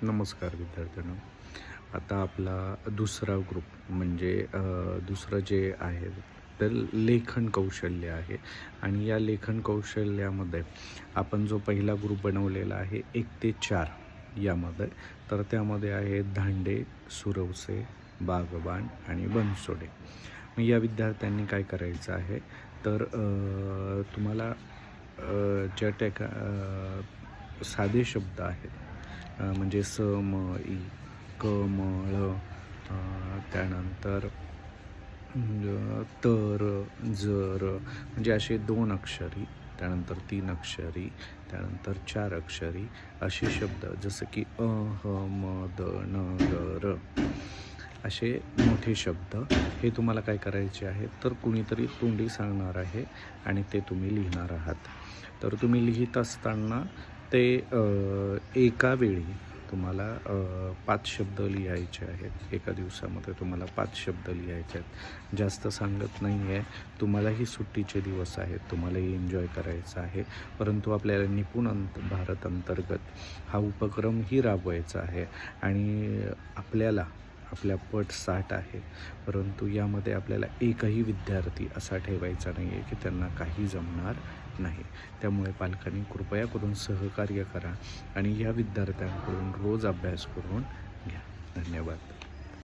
नमस्कार विद्यार्थ्यांनो. आता आपला दुसरा ग्रुप म्हणजे दुसरं जे आहे तर लेखन कौशल्य आहे आणि या लेखन कौशल्यामध्ये आपण जो पहिला ग्रुप बनवलेला आहे 1 ते 4 यामध्ये, तर त्यामध्ये आहे धांडे, सुरवसे, बागबान आणि बनसोडे. मग या विद्यार्थ्यांनी काय करायचं आहे तर तुम्हाला साधे शब्द आहेत, म्हणजे स, म, इ, क, म, ळ, त्यानंतर तर, जर, म्हणजे असे 2 अक्षरी, त्यानंतर 3 अक्षरी, त्यानंतर 4 अक्षरी असे शब्द जसं की अ, ह, म, द, न, द, र असे मोठे शब्द हे तुम्हाला काय करायचे आहे तर कुणीतरी तोंडी सांगणार आहे आणि ते तुम्ही लिहिणार आहात. तर तुम्ही लिहित असताना ते एका वेळी तुम्हाला 5 शब्द लिहायचे आहेत. एका दिवसामध्ये तुम्हाला 5 शब्द लिहायचे आहेत. जास्त सांगत नाही आहे. तुम्हालाही सुट्टीचे दिवस आहेत. तुम्हालाही एन्जॉय करायचं आहे. परंतु आपल्याला निपुण भारत अंतर्गत हा उपक्रमही राबवायचा आहे आणि आपल्या पट 60 आहे. परंतु यामध्ये आपल्याला एकही विद्यार्थी असा ठेवायचा नाही आहे की त्यांना काही जमणार नाही. त्यामुळे पालकांनी कृपया करून सहकार्य करा आणि या विद्यार्थ्यांकडून रोज अभ्यास करून घ्या. धन्यवाद.